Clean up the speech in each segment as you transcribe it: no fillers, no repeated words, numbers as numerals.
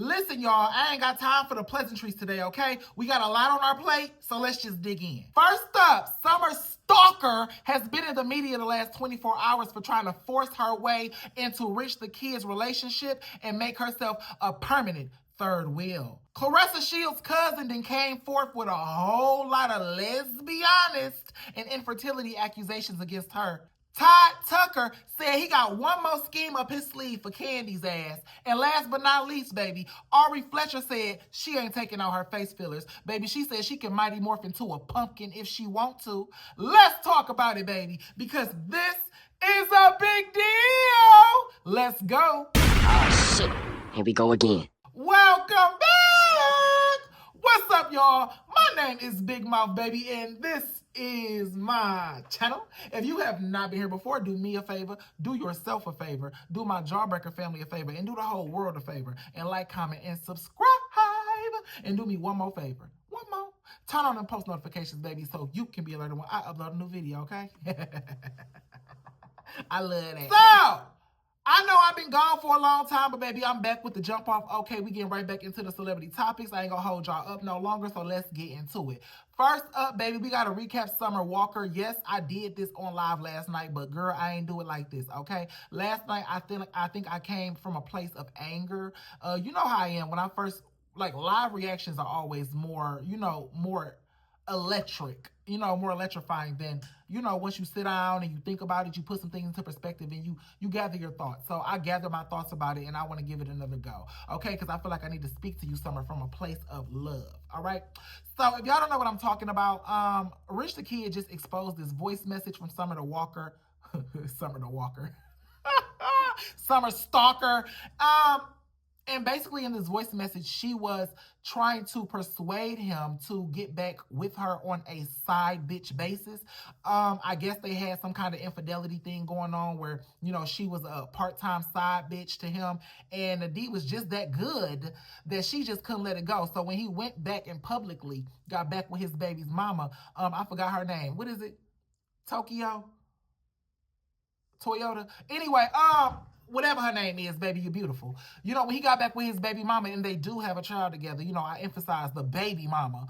Listen, y'all, I ain't got time for the pleasantries today, okay? We got a lot on our plate, so let's just dig in. First up, Summer Stalker has been in the media the last 24 hours for trying to force her way into Rich the Kid's relationship and make herself a permanent third wheel. Clarissa Shields' cousin then came forth with a whole lot of, let's be honest, and infertility accusations against her. Todd Tucker said he got one more scheme up his sleeve for Kandi's ass. And last but not least, baby, Ari Fletcher said she ain't taking out her face fillers. Baby, she said she can mighty morph into a pumpkin if she want to. Let's talk about it, baby, because this is a big deal. Let's go. Oh, shit. Here we go again. Welcome back. What's up, y'all? My name is Big Mouth, baby, and this is my channel. If you have not been here before, do me a favor, do yourself a favor, do my Jawbreaker family a favor, and do the whole world a favor, and like, comment, and subscribe, and do me one more favor. One more. Turn on them post notifications, baby, so you can be alerted when I upload a new video, okay? I love that. So, I know I've been gone for a long time, but baby, I'm back with the jump off. Okay, we getting right back into the celebrity topics. I ain't gonna hold y'all up no longer, so let's get into it. First up, baby, we gotta recap Summer Walker. Yes, I did this on live last night, but girl, I ain't do it like this, okay? Last night, I think I came from a place of anger. You know how I am. When I first, like, live reactions are always more, you know, more electric, you know, more electrifying than, you know, once you sit down and you think about it, you put some things into perspective and you gather your thoughts. So I gather my thoughts about it and I want to give it another go, okay? Because I feel like I need to speak to you, Summer, from a place of love, all right? So if y'all don't know what I'm talking about, Rich the Kid just exposed this voice message from Summer the Walker. Summer the Walker. Summer Stalker. And basically in this voice message, she was trying to persuade him to get back with her on a side bitch basis. I guess they had some kind of infidelity thing going on where, you know, she was a part-time side bitch to him. And the D was just that good that she just couldn't let it go. So when he went back and publicly got back with his baby's mama, I forgot her name. What is it? Toyota? Anyway, whatever her name is, baby, you're beautiful. You know, when he got back with his baby mama and they do have a child together, you know, I emphasize the baby mama.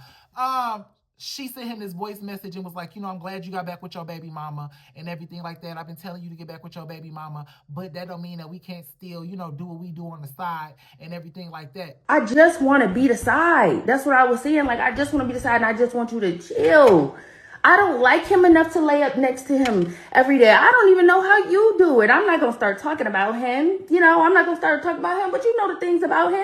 She sent him this voice message and was like, you know, I'm glad you got back with your baby mama and everything like that. I've been telling you to get back with your baby mama, but that don't mean that we can't still, you know, do what we do on the side and everything like that. I just want to be the side. That's what I was saying. Like, I just want to be the side and I just want you to chill. I don't like him enough to lay up next to him every day. I don't even know how you do it. I'm not going to start talking about him. You know, I'm not going to start talking about him, but you know the things about him.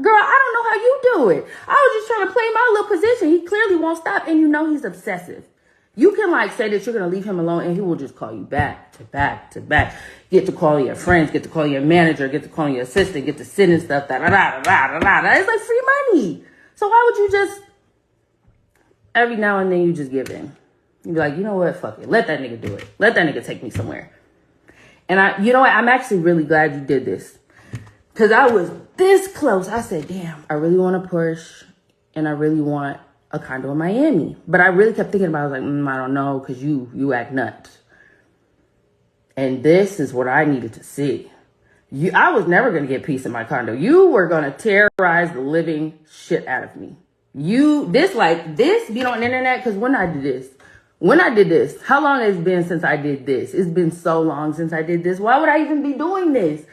Girl, I don't know how you do it. I was just trying to play my little position. He clearly won't stop, and you know he's obsessive. You can, like, say that you're going to leave him alone, and he will just call you back to back to back. Get to call your friends, get to call your manager, get to call your assistant, get to sending stuff, da-da-da-da-da-da-da. It's like free money. So why would you just... Every now and then you just give in. You be like, you know what? Fuck it. Let that nigga do it. Let that nigga take me somewhere. And you know what? I'm actually really glad you did this. Because I was this close. I said, damn, I really want to push. And I really want a condo in Miami. But I really kept thinking about it. I was like, I don't know. Because you act nuts. And this is what I needed to see. I was never going to get peace in my condo. You were going to terrorize the living shit out of me. This be on the internet, because when I did this, how long has it been since I did this? It's been so long since I did this. Why would I even be doing this?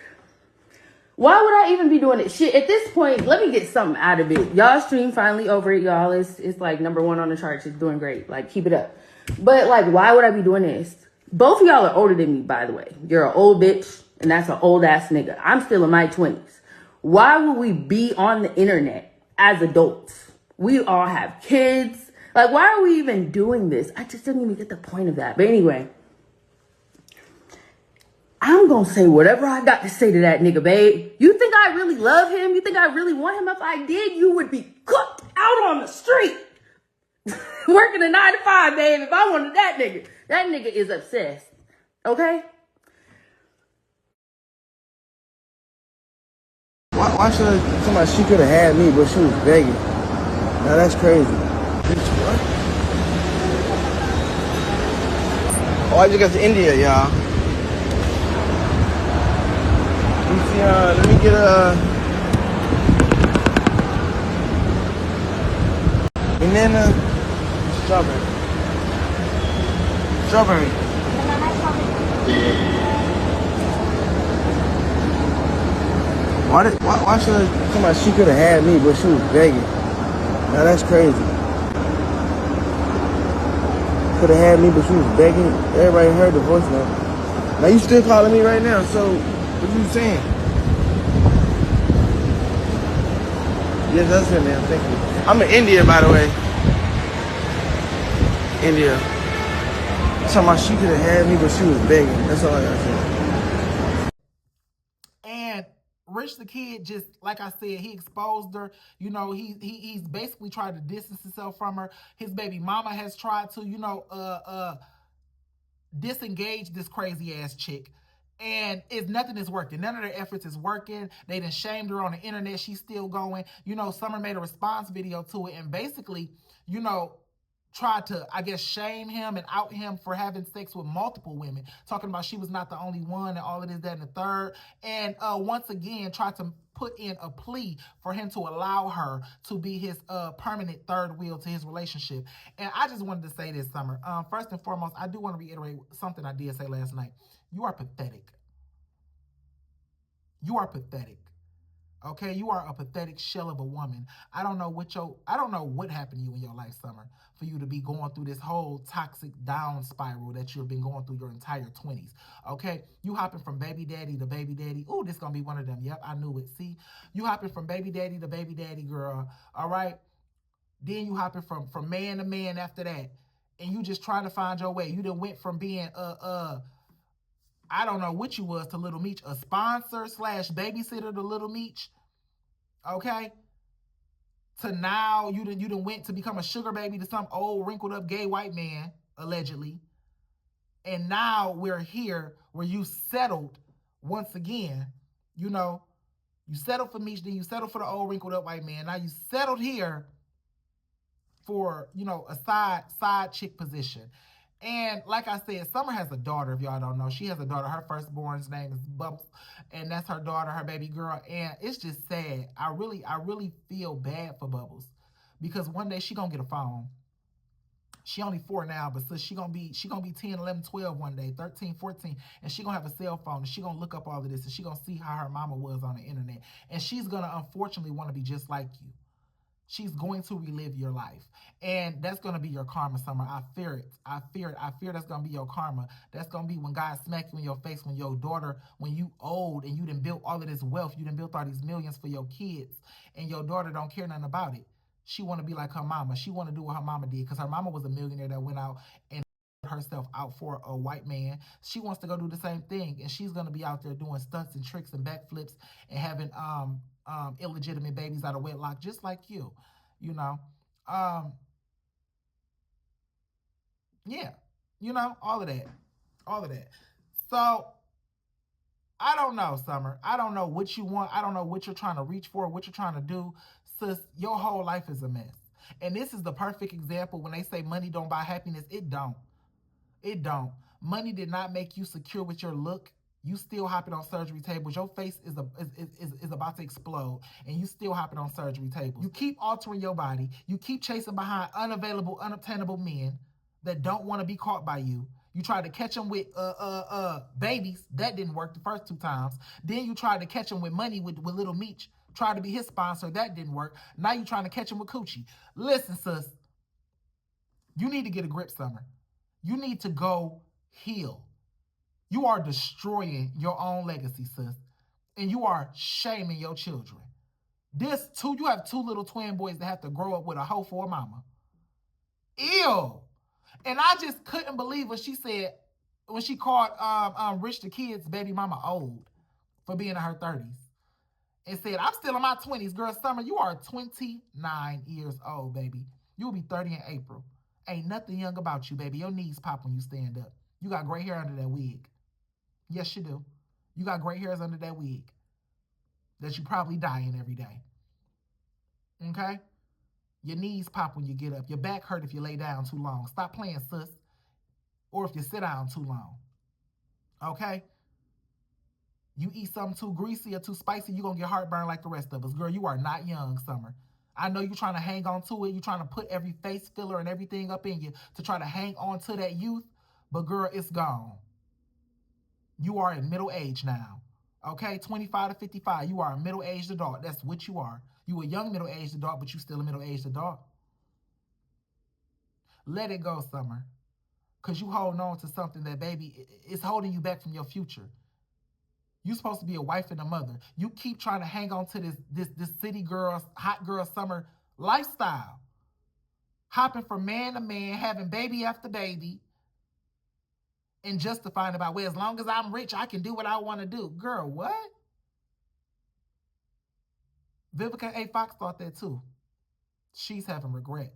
Why would I even be doing it? Shit, at this point, let me get something out of it. Y'all stream finally over it, y'all. It's like #1 on the charts. It's doing great. Like, keep it up. But like, why would I be doing this? Both of y'all are older than me, by the way. You're an old bitch, and that's an old ass nigga. I'm still in my 20s. Why would we be on the internet as adults? We all have kids. Like, why are we even doing this? I just didn't even get the point of that. But anyway, I'm going to say whatever I got to say to that nigga, babe. You think I really love him? You think I really want him? If I did, you would be cooked out on the street. Working a 9 to 5, babe. If I wanted that nigga is obsessed. Okay? Why should somebody, she could have had me, but she was begging. Now that's crazy. Bitch, what? Oh, I just got to India, y'all. Let me see, let me get banana, strawberry. Strawberry. Why should somebody, she could have had me, but she was begging. Now that's crazy. Could have had me, but she was begging. Everybody heard the voice now. Now you still calling me right now, so what you saying? Yes, that's it, man. Thank you. I'm in India, by the way. India. Talking about she could have had me, but she was begging. That's all I gotta say. And Rich the Kid, just like I said, he exposed her. You know, he's basically tried to distance himself from her. His baby mama has tried to, disengage this crazy ass chick. And nothing is working. None of their efforts is working. They done shamed her on the internet. She's still going. You know, Summer made a response video to it and basically, tried to, I guess, shame him and out him for having sex with multiple women, talking about she was not the only one and all of this, that, and the third. And once again, tried to put in a plea for him to allow her to be his permanent third wheel to his relationship. And I just wanted to say this, Summer. First and foremost, I do want to reiterate something I did say last night. You are pathetic. You are pathetic. Okay, you are a pathetic shell of a woman. I don't know what happened to you in your life, Summer, for you to be going through this whole toxic down spiral that you've been going through your entire 20s. Okay, you hopping from baby daddy to baby daddy. Ooh, this gonna be one of them. Yep, I knew it. See, you hopping from baby daddy to baby daddy, girl. All right, then you hopping from man to man after that, and you just trying to find your way. You done went from being I don't know what you was to Little Meech, a sponsor / babysitter to Little Meech, okay? To now you done went to become a sugar baby to some old wrinkled up gay white man, allegedly. And now we're here where you settled once again, you settled for Meech, then you settled for the old wrinkled up white man. Now you settled here for, a side chick position. And like I said, Summer has a daughter, if y'all don't know. She has a daughter. Her firstborn's name is Bubbles. And that's her daughter, her baby girl. And it's just sad. I really feel bad for Bubbles. Because one day she gonna get a phone. She only 4 now, but so she gonna be 10, 11, 12 one day, 13, 14. And she gonna have a cell phone. And she gonna look up all of this. And she gonna see how her mama was on the internet. And she's gonna unfortunately want to be just like you. She's going to relive your life. And that's going to be your karma, Summer. I fear it. I fear that's going to be your karma. That's going to be when God smack you in your face, when your daughter, when you old and you done built all of this wealth, you done built all these millions for your kids, and your daughter don't care nothing about it. She want to be like her mama. She want to do what her mama did because her mama was a millionaire that went out and herself out for a white man. She wants to go do the same thing, and she's going to be out there doing stunts and tricks and backflips and having illegitimate babies out of wedlock, just like you, yeah, all of that. So I don't know, Summer. I don't know what you want. I don't know what you're trying to reach for, what you're trying to do. Sis, your whole life is a mess. And this is the perfect example when they say money don't buy happiness. It don't. It don't. Money did not make you secure with your look. You still hopping on surgery tables. Your face is about to explode, and you still hopping on surgery tables. You keep altering your body. You keep chasing behind unavailable, unobtainable men that don't want to be caught by you. You tried to catch them with babies. That didn't work the first 2 times. Then you tried to catch them with money with Little Meech. Tried to be his sponsor. That didn't work. Now you trying to catch him with coochie. Listen, sis. You need to get a grip, Summer. You need to go heal. You are destroying your own legacy, sis. And you are shaming your children. You have 2 little twin boys that have to grow up with a hoe for a mama. Ew. And I just couldn't believe what she said when she called Rich the Kid's baby mama old for being in her 30s. And said, I'm still in my 20s. Girl, Summer, you are 29 years old, baby. You'll be 30 in April. Ain't nothing young about you, baby. Your knees pop when you stand up. You got gray hair under that wig. Yes, you do. You got gray hairs under that wig that you probably dyeing every day. Okay? Your knees pop when you get up. Your back hurt if you lay down too long. Stop playing, sis. Or if you sit down too long. Okay? You eat something too greasy or too spicy, you're going to get heartburn like the rest of us. Girl, you are not young, Summer. I know you're trying to hang on to it. You're trying to put every face filler and everything up in you to try to hang on to that youth. But girl, it's gone. You are in middle age now. Okay, 25 to 55. You are a middle-aged adult. That's what you are. You a young middle-aged adult, but you still a middle-aged adult. Let it go, Summer. Because you holding on to something that, baby, is holding you back from your future. You're supposed to be a wife and a mother. You keep trying to hang on to this city girl, hot girl summer lifestyle. Hopping from man to man, having baby after baby, and justifying about, well, as long as I'm rich, I can do what I want to do. Girl, what? Vivica A. Fox thought that too. She's having regrets.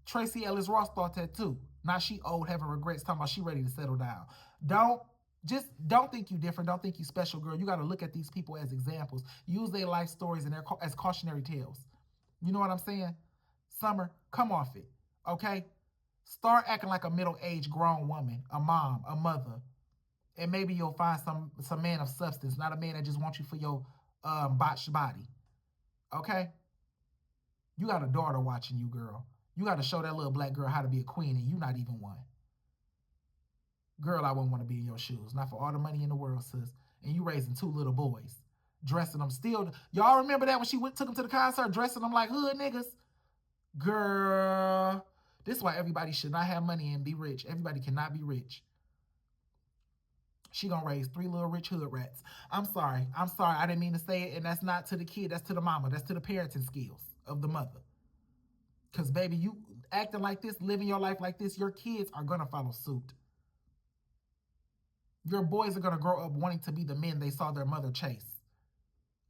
Tracy Ellis Ross thought that too. Now she old, having regrets, talking about she ready to settle down. Don't think you different. Don't think you special, girl. You got to look at these people as examples. Use their life stories and as cautionary tales. You know what I'm saying? Summer, come off it, okay? Start acting like a middle-aged grown woman, a mom, a mother, and maybe you'll find some man of substance, not a man that just wants you for your botched body, okay? You got a daughter watching you, girl. You got to show that little black girl how to be a queen, and you not even one. Girl, I wouldn't want to be in your shoes. Not for all the money in the world, sis. And you raising 2 little boys, dressing them still. Y'all remember that when she took them to the concert, dressing them like hood niggas? Girl, this is why everybody should not have money and be rich. Everybody cannot be rich. She gonna raise 3 little rich hood rats. I'm sorry. I didn't mean to say it, and that's not to the kid. That's to the mama. That's to the parenting skills of the mother. Because, baby, you acting like this, living your life like this, your kids are going to follow suit. Your boys are going to grow up wanting to be the men they saw their mother chase.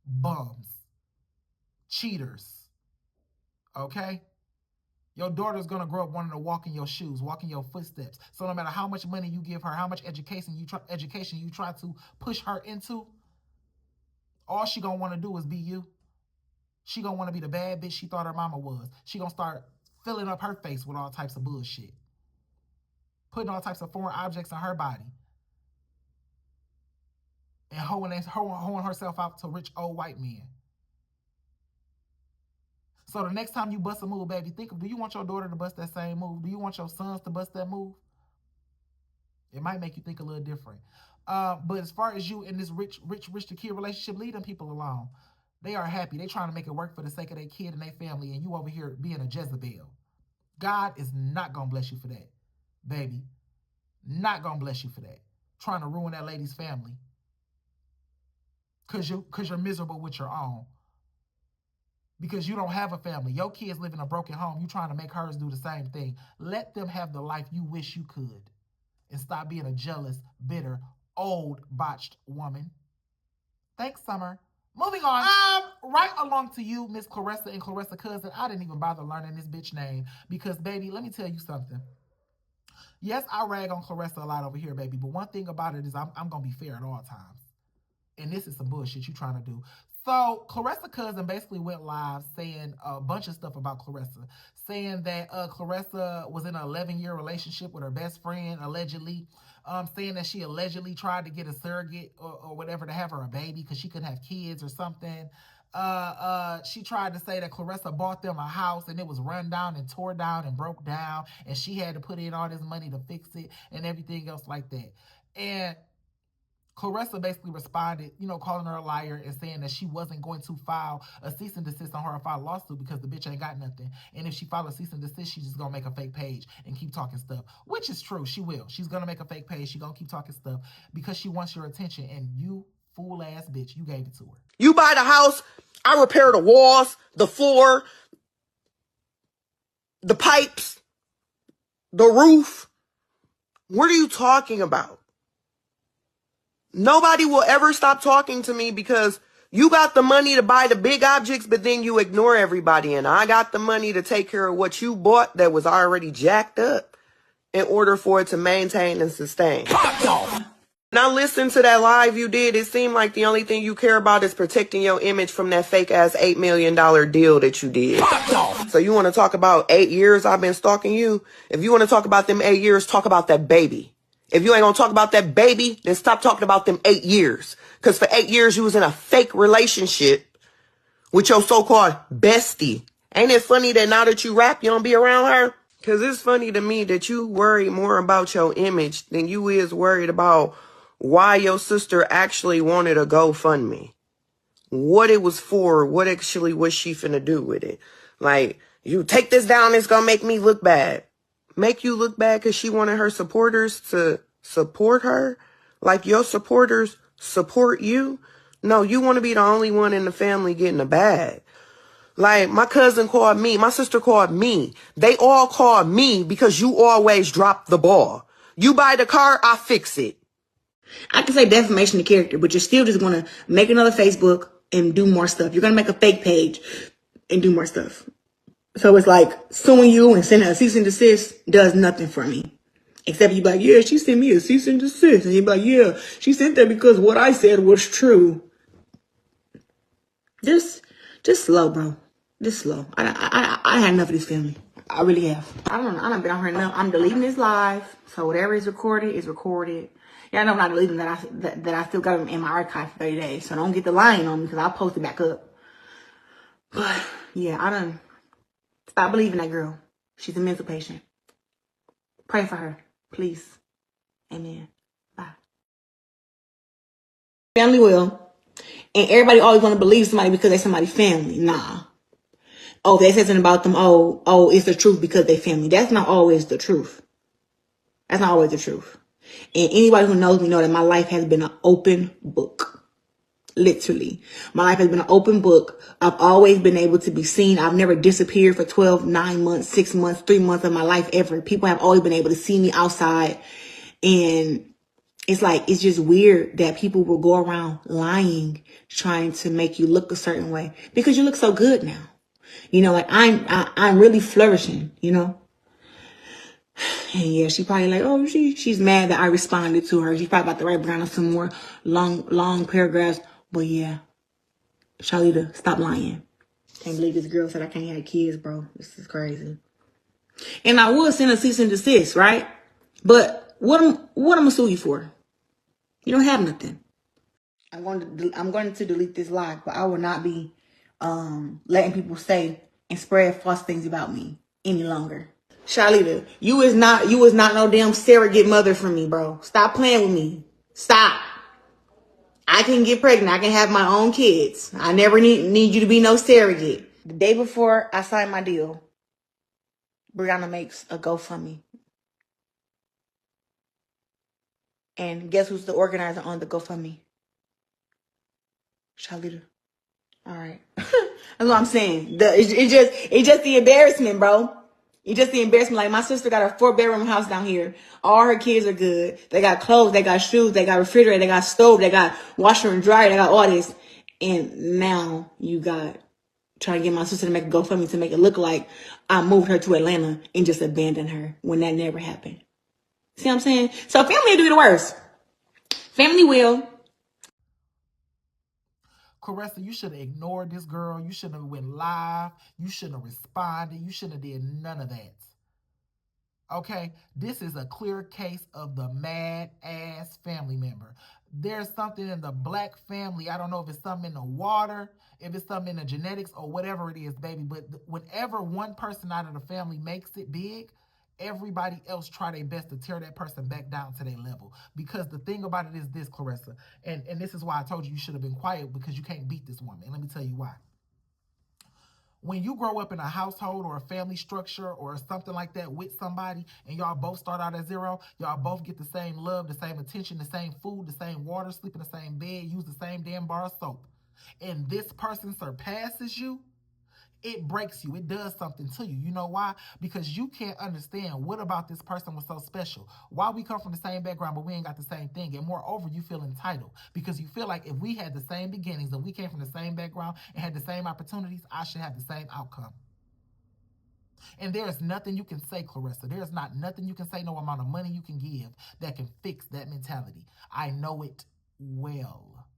Bums. Cheaters. Okay? Your daughter's going to grow up wanting to walk in your shoes, walk in your footsteps. So no matter how much money you give her, how much education you try to push her into, all she going to want to do is be you. She gonna want to be the bad bitch she thought her mama was. She gonna start filling up her face with all types of bullshit. Putting all types of foreign objects in her body. And hoeing herself out to rich old white men. So the next time you bust a move, baby, think of, do you want your daughter to bust that same move? Do you want your sons to bust that move? It might make you think a little different. But as far as you in this rich to kid relationship, leave them people alone. They are happy. They trying to make it work for the sake of their kid and their family, and you over here being a Jezebel. God is not going to bless you for that, baby. Not going to bless you for that. Trying to ruin that lady's family. Because you're miserable with your own. Because you don't have a family. Your kids live in a broken home. You trying to make hers do the same thing. Let them have the life you wish you could. And stop being a jealous, bitter, old, botched woman. Thanks, Summer. Moving on, right along to you, Miss Clarissa and Clarissa Cousin. I didn't even bother learning this bitch name because, baby, let me tell you something. Yes, I rag on Clarissa a lot over here, baby, but one thing about it is I'm going to be fair at all times. And this is some bullshit you trying to do. So, Clarissa Cousin basically went live saying a bunch of stuff about Clarissa. Saying that Clarissa was in an 11-year relationship with her best friend, allegedly. Saying that she allegedly tried to get a surrogate or whatever to have her a baby because she couldn't have kids or something. She tried to say that Clarissa bought them a house and it was run down and tore down and broke down. And she had to put in all this money to fix it and everything else like that. And Clarissa basically responded, calling her a liar and saying that she wasn't going to file a cease and desist on her or file a lawsuit because the bitch ain't got nothing. And if she files a cease and desist, she's just going to make a fake page and keep talking stuff, which is true. She will. She's going to make a fake page. She's going to keep talking stuff because she wants your attention. And you fool ass bitch, you gave it to her. You buy the house, I repair the walls, the floor, the pipes, the roof. What are you talking about? Nobody will ever stop talking to me because you got the money to buy the big objects, but then you ignore everybody. And I got the money to take care of what you bought that was already jacked up in order for it to maintain and sustain. Now listen to that live you did. It seemed like the only thing you care about is protecting your image from that fake ass $8 million deal that you did. So you want to talk about 8 years I've been stalking you? If you want to talk about them 8 years, talk about that baby. If you ain't gonna talk about that baby, then stop talking about them 8 years. Because for 8 years, you was in a fake relationship with your so-called bestie. Ain't it funny that now that you rap, you don't be around her? Because it's funny to me that you worry more about your image than you is worried about why your sister actually wanted a GoFundMe. What it was for, what actually was she finna do with it. Like, you take this down, it's gonna make me look bad. Make you look bad because she wanted her supporters to support her? Like your supporters support you? No, you want to be the only one in the family getting a bag. Like, my cousin called me, my sister called me. They all called me because you always drop the ball. You buy the car, I fix it. I can say defamation of character, but you're still just going to make another Facebook and do more stuff. You're going to make a fake page and do more stuff. So it's like suing you and sending a cease and desist does nothing for me. Except you be like, yeah, she sent me a cease and desist. And you be like, yeah, she sent that because what I said was true. Just slow, bro. Just slow. I had enough of this family. I really have. I don't know. I done been on here enough. I'm deleting this live. So whatever is recorded is recorded. Yeah, I know I'm not deleting that. I still got them in my archive for 30 days. So don't get the lying on me because I'll post it back up. But yeah, I done stop believing that girl. She's a mental patient. Pray for her, please. Amen. Bye. Family will. And everybody always want to believe somebody because they're somebody's family. Nah. Oh, they said something about them. Oh, it's the truth because they family. That's not always the truth. That's not always the truth. And anybody who knows me know that my life has been an open book. Literally. My life has been an open book. I've always been able to be seen. I've never disappeared for 12, 9 months, 6 months, 3 months of my life ever. People have always been able to see me outside. And it's like, it's just weird that people will go around lying, trying to make you look a certain way because you look so good now. You know, like I'm really flourishing, you know? And yeah, she probably like, oh, she's mad that I responded to her. She's probably about to write down some more long paragraphs. But yeah, Charlita, stop lying. Can't believe this girl said I can't have kids, bro. This is crazy. And I would send a cease and desist, right? But what am I gonna sue you for? You don't have nothing. I'm going to delete this live, but I will not be letting people say and spread false things about me any longer. Charlita, you is not no damn surrogate mother for me, bro. Stop playing with me. Stop. I can get pregnant. I can have my own kids. I never need you to be no surrogate. The day before I signed my deal, Brianna makes a GoFundMe. And guess who's the organizer on the GoFundMe? Charlita. All right. That's what I'm saying. It's just the embarrassment, bro. It's just the embarrassment. Like, my sister got a 4-bedroom house down here. All her kids are good. They got clothes, they got shoes, they got refrigerator, they got stove, they got washer and dryer, they got all this. And now you got trying to get my sister to make a GoFundMe to make it look like I moved her to Atlanta and just abandoned her when that never happened. See what I'm saying? So family will do the worst. Family will. Clarissa, you should have ignored this girl. You shouldn't have went live. You shouldn't have responded. You shouldn't have did none of that. Okay? This is a clear case of the mad-ass family member. There's something in the black family. I don't know if it's something in the water, if it's something in the genetics, or whatever it is, baby. But whenever one person out of the family makes it big, everybody else try their best to tear that person back down to their level. Because the thing about it is this, Clarissa, and this is why I told you should have been quiet, because you can't beat this woman. And let me tell you why. When you grow up in a household or a family structure or something like that with somebody, and y'all both start out at zero, y'all both get the same love, the same attention, the same food, the same water, sleep in the same bed, use the same damn bar of soap, and this person surpasses you, it breaks you. It does something to you. You know why? Because you can't understand what about this person was so special. Why we come from the same background, but we ain't got the same thing. And moreover, you feel entitled because you feel like if we had the same beginnings and we came from the same background and had the same opportunities, I should have the same outcome. And there is nothing you can say, Clarissa. There is not nothing you can say, no amount of money you can give that can fix that mentality. I know it well.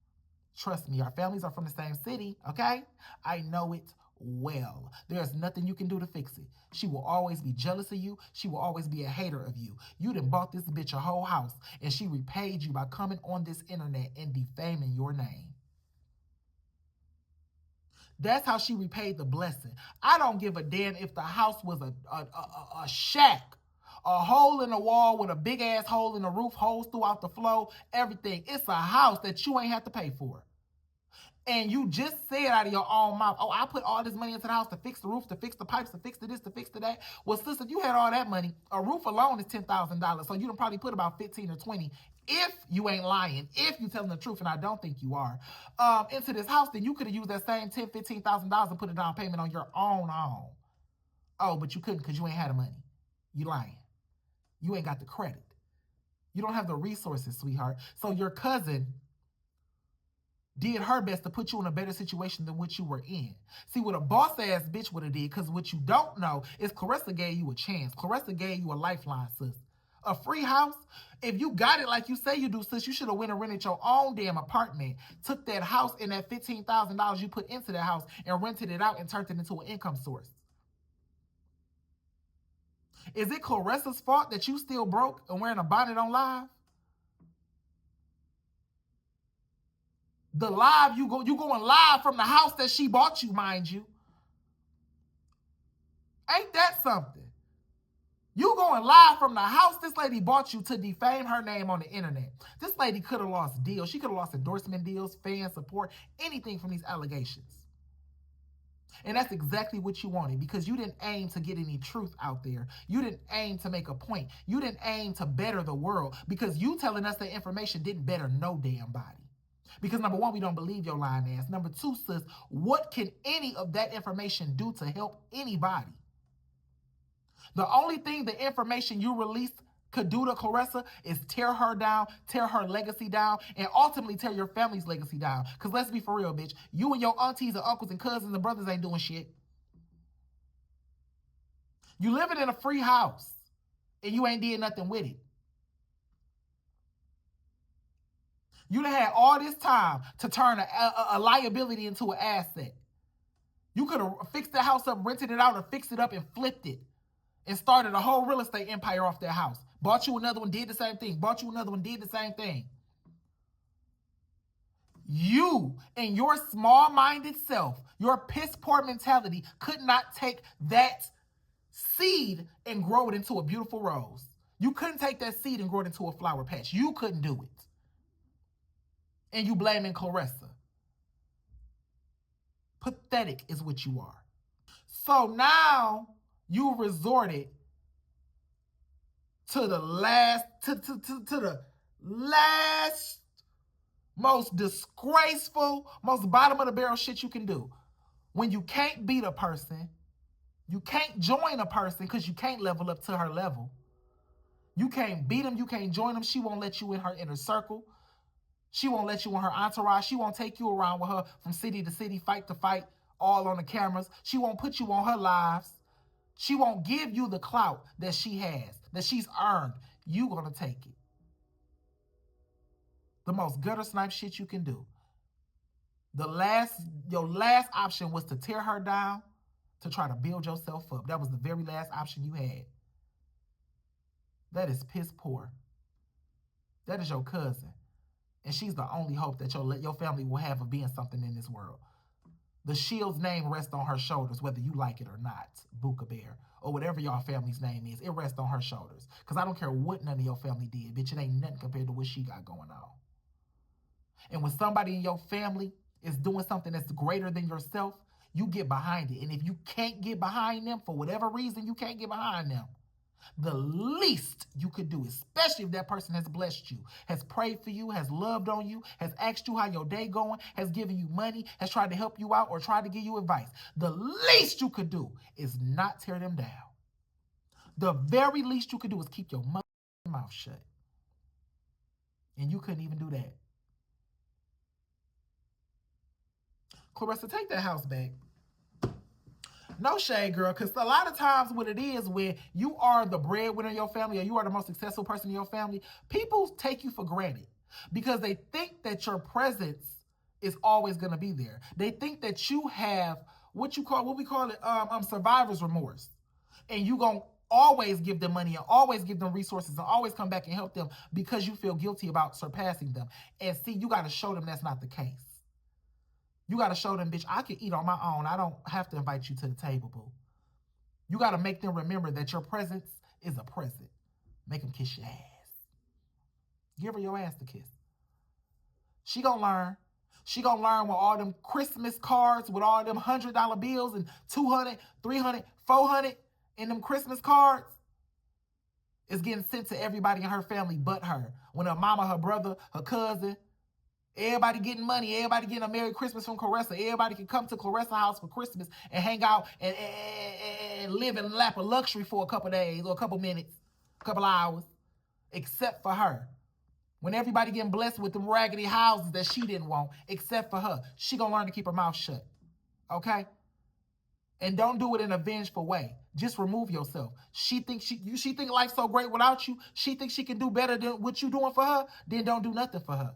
Trust me, our families are from the same city, okay? I know it well. There's nothing you can do to fix it. She will always be jealous of you. She will always be a hater of you. You done bought this bitch a whole house, and she repaid you by coming on this internet and defaming your name. That's how she repaid the blessing. I don't give a damn if the house was a shack, a hole in the wall with a big ass hole in the roof, holes throughout the floor, everything. It's a house that you ain't have to pay for. And you just said out of your own mouth, oh, I put all this money into the house to fix the roof, to fix the pipes, to fix the this, to fix the that. Well, sister, if you had all that money, a roof alone is $10,000. So you done probably put about 15 or 20 if you ain't lying, if you telling the truth, and I don't think you are, into this house, then you could have used that same $10,000, $15,000 and put a down payment on your own home. Oh, but you couldn't because you ain't had the money. You lying. You ain't got the credit. You don't have the resources, sweetheart. So your cousin did her best to put you in a better situation than what you were in. See, what a boss-ass bitch would have did, because what you don't know is Clarissa gave you a chance. Clarissa gave you a lifeline, sis. A free house? If you got it like you say you do, sis, you should have went and rented your own damn apartment, took that house and that $15,000 you put into that house and rented it out and turned it into an income source. Is it Clarissa's fault that you still broke and wearing a bonnet on live? The live, you going live from the house that she bought you, mind you. Ain't that something? You going live from the house this lady bought you to defame her name on the internet. This lady could have lost deals. She could have lost endorsement deals, fan support, anything from these allegations. And that's exactly what you wanted, because you didn't aim to get any truth out there. You didn't aim to make a point. You didn't aim to better the world, because you telling us that information didn't better no damn body. Because number one, we don't believe your lying ass. Number two, sis, what can any of that information do to help anybody? The only thing the information you released could do to Clarissa is tear her down, tear her legacy down, and ultimately tear your family's legacy down. Because let's be for real, bitch. You and your aunties and uncles and cousins and brothers ain't doing shit. You living in a free house, and you ain't did nothing with it. You done had all this time to turn a liability into an asset. You could have fixed the house up, rented it out, or fixed it up and flipped it and started a whole real estate empire off that house. Bought you another one, did the same thing. Bought you another one, did the same thing. You and your small-minded self, your piss-poor mentality could not take that seed and grow it into a beautiful rose. You couldn't take that seed and grow it into a flower patch. You couldn't do it. And you blaming Clarissa. Pathetic is what you are. So now you resorted to the last, to the last, most disgraceful, most bottom of the barrel shit you can do. When you can't beat a person, you can't join a person because you can't level up to her level. You can't beat them, you can't join them. She won't let you in her inner circle. She won't let you in her entourage. She won't take you around with her from city to city, fight to fight, all on the cameras. She won't put you on her lives. She won't give you the clout that she has, that she's earned. You gonna take it. The most gutter snipe shit you can do. Your last option was to tear her down, to try to build yourself up. That was the very last option you had. That is piss poor. That is your cousin. And she's the only hope that your family will have of being something in this world. The shield's name rests on her shoulders, whether you like it or not, Buka Bear, or whatever y'all family's name is. It rests on her shoulders. Because I don't care what none of your family did. Bitch, it ain't nothing compared to what she got going on. And when somebody in your family is doing something that's greater than yourself, you get behind it. And if you can't get behind them, for whatever reason you can't get behind them, the least you could do, especially if that person has blessed you, has prayed for you, has loved on you, has asked you how your day going, has given you money, has tried to help you out or tried to give you advice, the least you could do is not tear them down. The very least you could do is keep your mouth shut. And you couldn't even do that. Clarissa, take that house back. No shade, girl, because a lot of times what it is when you are the breadwinner in your family or you are the most successful person in your family, people take you for granted because they think that your presence is always going to be there. They think that you have what we call it, survivor's remorse. And you gonna always give them money and always give them resources and always come back and help them because you feel guilty about surpassing them. And see, you gotta show them that's not the case. You gotta show them, bitch, I can eat on my own. I don't have to invite you to the table, boo. You gotta make them remember that your presence is a present. Make them kiss your ass. Give her your ass to kiss. She gonna learn. She gonna learn with all them Christmas cards, with all them $100 bills and 200, 300, 400 in them Christmas cards. It's getting sent to everybody in her family but her. When her mama, her brother, her cousin, everybody getting money, everybody getting a Merry Christmas from Clarissa. Everybody can come to Clarissa's house for Christmas and hang out and live in a lap of luxury for a couple days or a couple minutes, a couple hours, except for her. When everybody getting blessed with them raggedy houses that she didn't want, except for her. She gonna learn to keep her mouth shut. Okay? And don't do it in a vengeful way. Just remove yourself. She think life's so great without you. She thinks she can do better than what you doing for her. Then don't do nothing for her.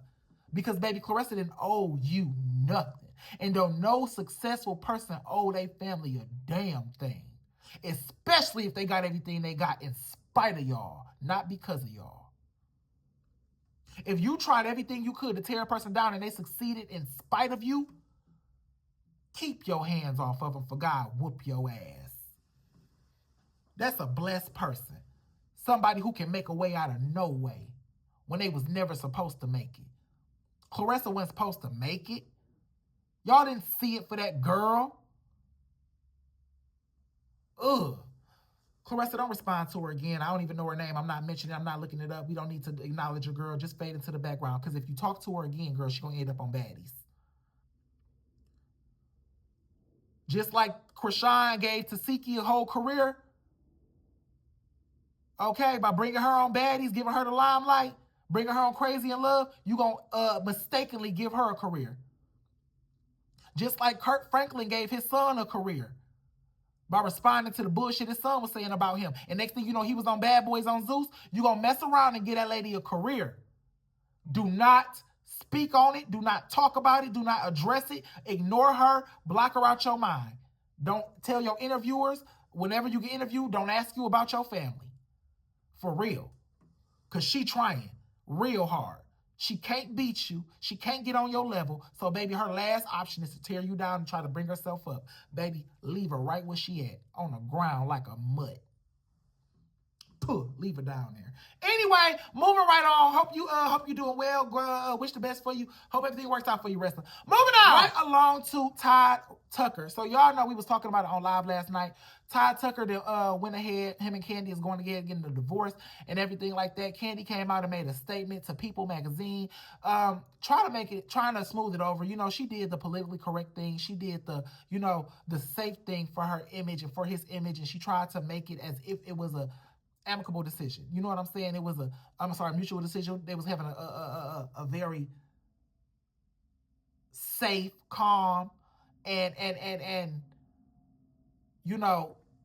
Because baby, Clarissa didn't owe you nothing. And don't no successful person owe their family a damn thing. Especially if they got everything they got in spite of y'all, not because of y'all. If you tried everything you could to tear a person down and they succeeded in spite of you, keep your hands off of them, for God whoop your ass. That's a blessed person. Somebody who can make a way out of no way when they was never supposed to make it. Clarissa wasn't supposed to make it. Y'all didn't see it for that girl. Ugh. Clarissa, don't respond to her again. I don't even know her name. I'm not mentioning it. I'm not looking it up. We don't need to acknowledge a girl. Just fade into the background. Because if you talk to her again, girl, she's going to end up on baddies. Just like Krishan gave Tasiki a whole career. Okay, by bringing her on baddies, giving her the limelight, bringing her on Crazy in Love, you going to mistakenly give her a career. Just like Kirk Franklin gave his son a career by responding to the bullshit his son was saying about him. And next thing you know, he was on Bad Boys on Zeus. You going to mess around and get that lady a career. Do not speak on it. Do not talk about it. Do not address it. Ignore her. Block her out your mind. Don't tell your interviewers, whenever you get interviewed, don't ask you about your family. For real. Because she trying real hard. She can't beat you. She can't get on your level. So, baby, her last option is to tear you down and try to bring herself up. Baby, leave her right where she at, on the ground like a mutt. Puh, leave her down there. Anyway, moving right on. Hope you doing well. Wish the best for you. Hope everything works out for you, wrestling. Moving on. Right along to Todd Tucker. So y'all know we was talking about it on live last night. Todd Tucker went ahead. Him and Kandi is going to get getting a divorce and everything like that. Kandi came out and made a statement to People magazine, trying to smooth it over. You know, she did the politically correct thing. She did the safe thing for her image and for his image, and she tried to make it as if it was a amicable decision. You know what I'm saying? It was mutual decision. They was having a very safe, calm, and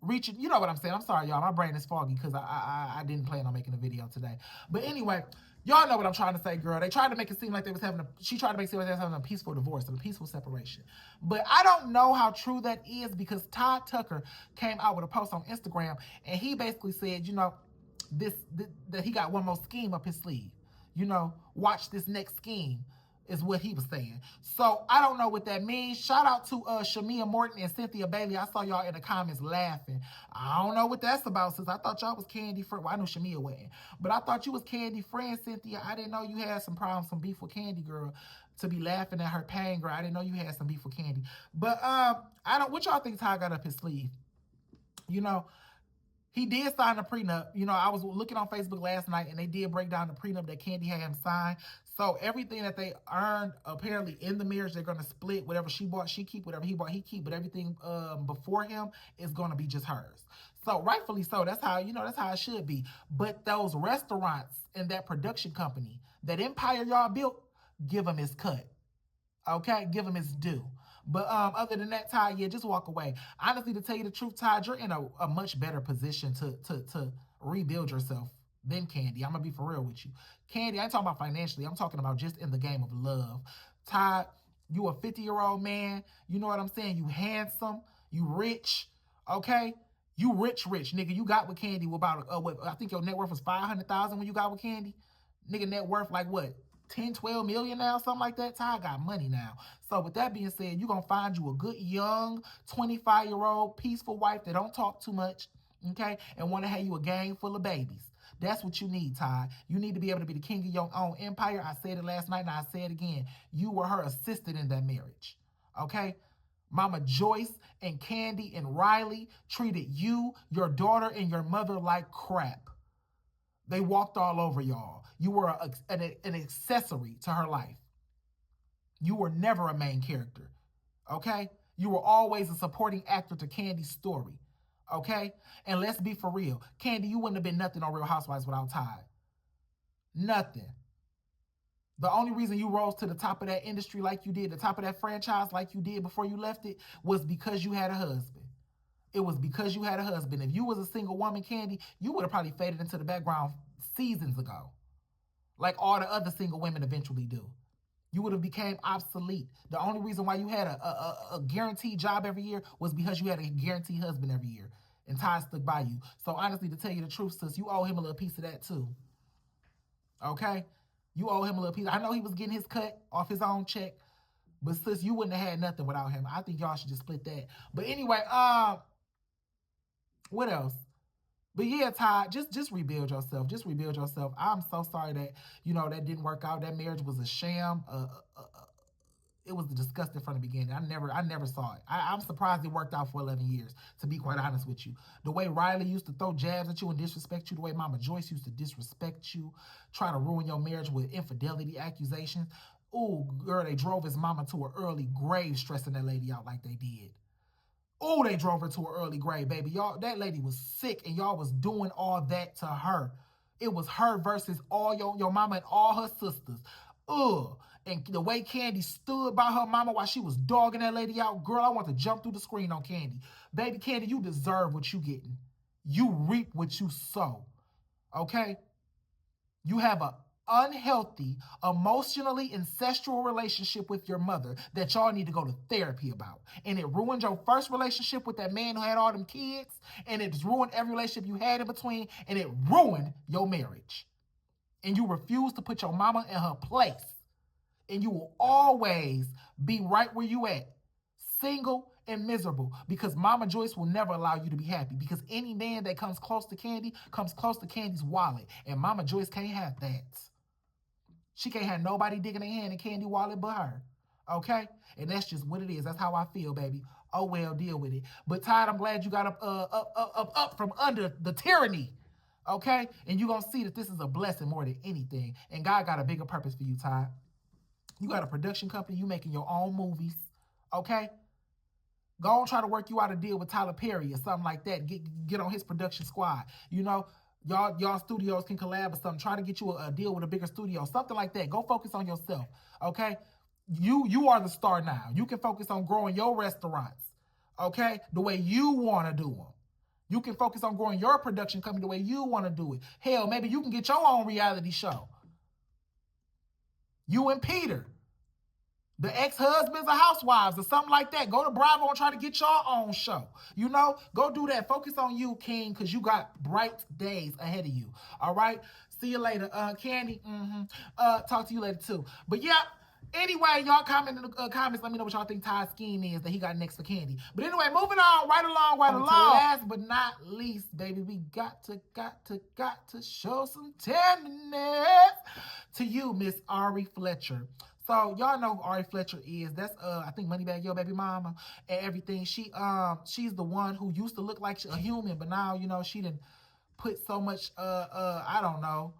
reaching, you know what I'm saying? I'm sorry, y'all. My brain is foggy because I didn't plan on making a video today. But anyway, y'all know what I'm trying to say, girl. They tried to make it seem like she tried to make it seem like they was having a peaceful divorce and a peaceful separation. But I don't know how true that is, because Todd Tucker came out with a post on Instagram and he basically said, that he got one more scheme up his sleeve. Watch this next scheme is what he was saying. So I don't know what that means. Shout out to Shamia Morton and Cynthia Bailey. I saw y'all in the comments laughing. I don't know what that's about, since I thought y'all was Kandi friend. Well, I knew Shamia wasn't, but I thought you was Kandi friend, Cynthia. I didn't know you had some problems, some beef with Kandi, girl, to be laughing at her pain, girl. I didn't know you had some beef with Kandi. But what y'all think Ty got up his sleeve? He did sign a prenup. I was looking on Facebook last night and they did break down the prenup that Kandi had him sign. So everything that they earned apparently in the marriage, they're going to split. Whatever she bought, she keep. Whatever he bought, he keep. But everything before him is going to be just hers. So rightfully so. That's how it should be. But those restaurants and that production company, that empire y'all built, give him his cut. Okay? Give him his due. But other than that, Ty, yeah, just walk away. Honestly, to tell you the truth, Ty, you're in a much better position to rebuild yourself than Kandi. I'm going to be for real with you. Kandi, I ain't talking about financially. I'm talking about just in the game of love. Ty, You a 50-year-old man. You know what I'm saying? You handsome. You rich. Okay? You rich, nigga. You got with Kandi about, I think your net worth was $500,000 when you got with Kandi. Nigga, net worth like what? 10, 12 million now, something like that. Ty got money now. So with that being said, you're going to find you a good young 25-year-old peaceful wife that don't talk too much, okay, and want to have you a gang full of babies. That's what you need, Ty. You need to be able to be the king of your own empire. I said it last night and I say it again. You were her assistant in that marriage, okay? Mama Joyce and Kandi and Riley treated you, your daughter, and your mother like crap. They walked all over y'all. You were an accessory to her life. You were never a main character, okay? You were always a supporting actor to Kandi's story, okay? And let's be for real. Kandi, you wouldn't have been nothing on Real Housewives without Todd. Nothing. The only reason you rose to the top of that industry like you did, the top of that franchise like you did before you left it, was because you had a husband. It was because you had a husband. If you was a single woman, Kandi, you would have probably faded into the background seasons ago. Like all the other single women eventually do. You would have became obsolete. The only reason why you had a guaranteed job every year was because you had a guaranteed husband every year. And Ty stuck by you. So honestly, to tell you the truth, sis, you owe him a little piece of that too. Okay? You owe him a little piece. I know he was getting his cut off his own check. But sis, you wouldn't have had nothing without him. I think y'all should just split that. But anyway, what else? But yeah, Ty, just rebuild yourself. Just rebuild yourself. I'm so sorry that, that didn't work out. That marriage was a sham. It was disgusting from the beginning. I never saw it. I'm surprised it worked out for 11 years, to be quite honest with you. The way Riley used to throw jabs at you and disrespect you, the way Mama Joyce used to disrespect you, try to ruin your marriage with infidelity accusations. Ooh, girl, they drove his mama to an early grave stressing that lady out like they did. Oh, they drove her to an early grave, baby. Y'all, that lady was sick, and y'all was doing all that to her. It was her versus all your mama and all her sisters. Ugh. And the way Kandi stood by her mama while she was dogging that lady out, girl, I want to jump through the screen on Kandi. Baby Kandi, you deserve what you getting. You reap what you sow. Okay? You have a unhealthy, emotionally incestual relationship with your mother that y'all need to go to therapy about. And it ruined your first relationship with that man who had all them kids, and it's ruined every relationship you had in between, and it ruined your marriage. And you refuse to put your mama in her place. And you will always be right where you at, single and miserable, because Mama Joyce will never allow you to be happy, because any man that comes close to Kandi comes close to Kandi's wallet, and Mama Joyce can't have that. She can't have nobody digging their hand in Kandi wallet but her. Okay? And that's just what it is. That's how I feel, baby. Oh, well, deal with it. But, Todd, I'm glad you got up from under the tyranny. Okay? And you're going to see that this is a blessing more than anything. And God got a bigger purpose for you, Todd. You got a production company. You making your own movies. Okay? Go on, try to work you out a deal with Tyler Perry or something like that. Get on his production squad. Y'all studios can collab or something. Try to get you a deal with a bigger studio. Something like that. Go focus on yourself. Okay? You are the star now. You can focus on growing your restaurants. Okay? The way you want to do them. You can focus on growing your production company the way you want to do it. Hell, maybe you can get your own reality show. You and Peter. The ex-husbands of housewives or something like that. Go to Bravo and try to get your own show. Go do that. Focus on you, King, because you got bright days ahead of you. All right? See you later. Kandi, talk to you later, too. But, yeah, anyway, y'all comment in the comments. Let me know what y'all think Ty's scheme is that he got next for Kandi. But anyway, moving on, right along. Last but not least, baby, we got to show some tenderness to you, Miss Ari Fletcher. So y'all know who Ari Fletcher is. That's I think Moneybagg Yo baby mama and everything. She's the one who used to look like a human, but now she done put so much I don't know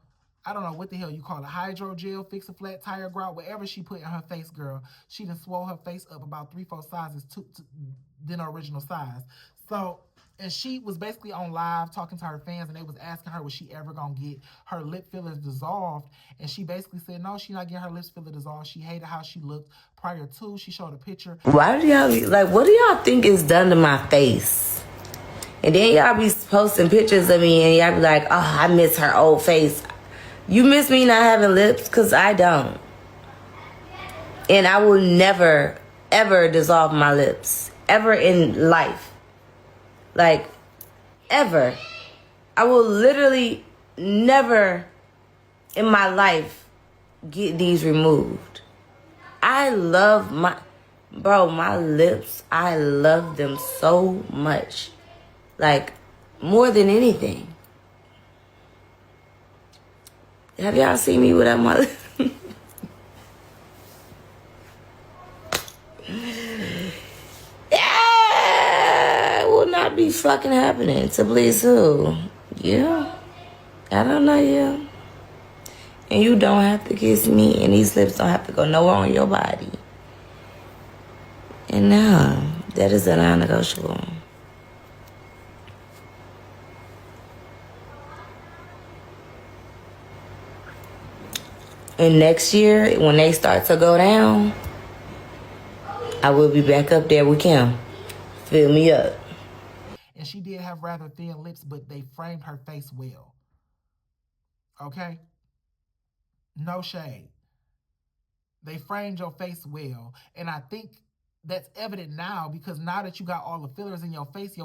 what the hell you call it, hydrogel, fix a flat tire, grout, whatever she put in her face, girl. She done swole her face up about 3-4 sizes than her original size. So, and she was basically on live talking to her fans, and they was asking her, was she ever gonna get her lip fillers dissolved? And she basically said, no, she's not getting her lip filler dissolved. She hated how she looked prior to. She showed a picture. Why do y'all, what do y'all think is done to my face? And then y'all be posting pictures of me, and y'all be like, oh, I miss her old face. You miss me not having lips? Because I don't. And I will never, ever dissolve my lips. Ever in life. Like, ever. I will literally never in my life get these removed. I love my lips. I love them so much. Like, more than anything. Have y'all seen me without my lips? Yeah, it will not be fucking happening to please who? You? I don't know you. And you don't have to kiss me, and these lips don't have to go nowhere on your body. And now, that is a non-negotiable. And next year, when they start to go down, I will be back up there with Kim. Fill me up. And she did have rather thin lips, but they framed her face well. Okay? No shade. They framed your face well. And I think that's evident now because now that you got all the fillers in your face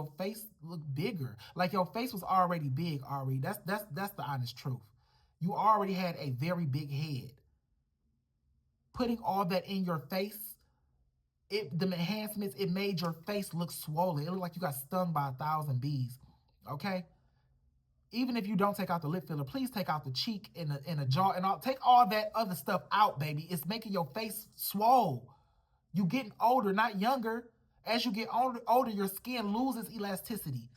look bigger. Like your face was already big, Ari. That's the honest truth. You already had a very big head. Putting all that in your face, the enhancements, it made your face look swollen. It looked like you got stung by 1,000 bees. Okay? Even if you don't take out the lip filler, please take out the cheek and the jaw and take all that other stuff out, baby. It's making your face swole. You getting older, not younger. As you get older, your skin loses elasticity.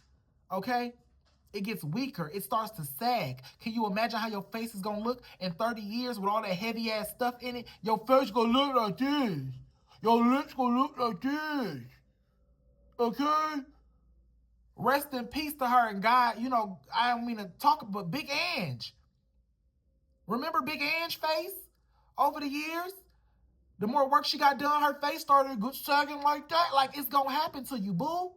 Okay? It gets weaker. It starts to sag. Can you imagine how your face is going to look in 30 years with all that heavy ass stuff in it? Your face going to look like this. Your lips going to look like this. Okay? Rest in peace to her and God. You know, I don't mean to talk about Big Ange. Remember Big Ange face over the years? The more work she got done, her face started sagging like that. Like, it's going to happen to you, boo.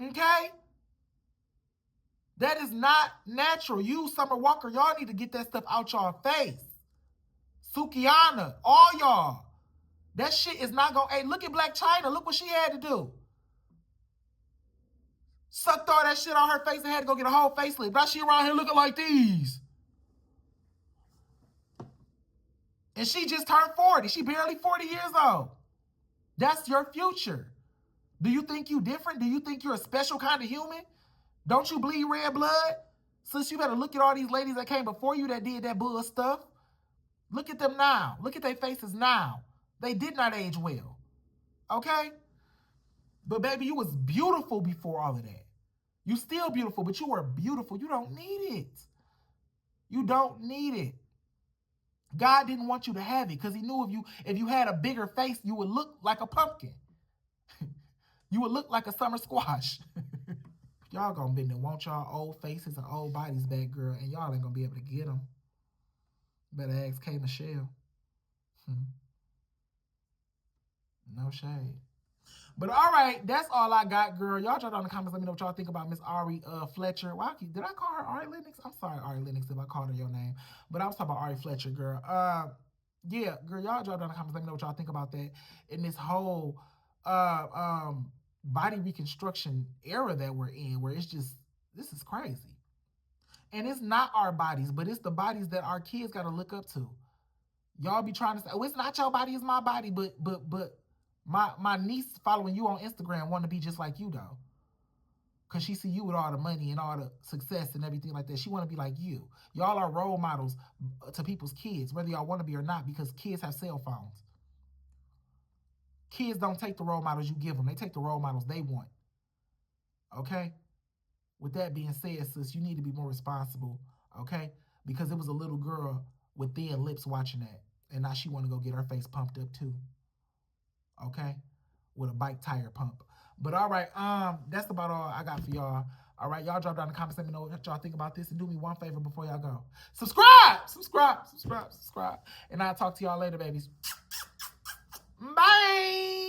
Okay? That is not natural. You, Summer Walker, y'all need to get that stuff out y'all face. Sukiana, all y'all. That shit is not going to... Hey, look at Black China. Look what she had to do. Sucked all that shit on her face and had to go get a whole facelift. Now she around here looking like these. And she just turned 40. She barely 40 years old. That's your future. Do you think you different? Do you think you're a special kind of human? Don't you bleed red blood? Sis, you better look at all these ladies that came before you that did that bull stuff. Look at them now. Look at their faces now. They did not age well. Okay? But baby, you was beautiful before all of that. You still beautiful, but you were beautiful. You don't need it. You don't need it. God didn't want you to have it because he knew if you had a bigger face, you would look like a pumpkin. You would look like a summer squash. Y'all gonna bend and want y'all old faces and old bodies back, girl, and y'all ain't gonna be able to get them. Better ask K. Michelle. No shade. But all right, that's all I got, girl. Y'all drop down in the comments. Let me know what y'all think about Miss Ari Fletcher. Did I call her Ari Lennox? I'm sorry, Ari Lennox, if I called her your name. But I was talking about Ari Fletcher, girl. Yeah, girl, y'all drop down in the comments. Let me know what y'all think about that. In this whole body reconstruction era that we're in, where it's just, this is crazy. And it's not our bodies, but it's the bodies that our kids got to look up to. Y'all be trying to say, oh, it's not your body, it's my body, but my niece following you on Instagram want to be just like you, though. Because she see you with all the money and all the success and everything like that. She want to be like you. Y'all are role models to people's kids, whether y'all want to be or not, because kids have cell phones. Kids don't take the role models you give them. They take the role models they want. Okay? With that being said, sis, you need to be more responsible, okay? Because it was a little girl with thin lips watching that. And now she want to go get her face pumped up too. Okay? With a bike tire pump. But all right, that's about all I got for y'all. All right, y'all drop down in the comments. Let me know what y'all think about this. And do me one favor before y'all go. Subscribe! Subscribe! Subscribe! Subscribe! And I'll talk to y'all later, babies. Bye!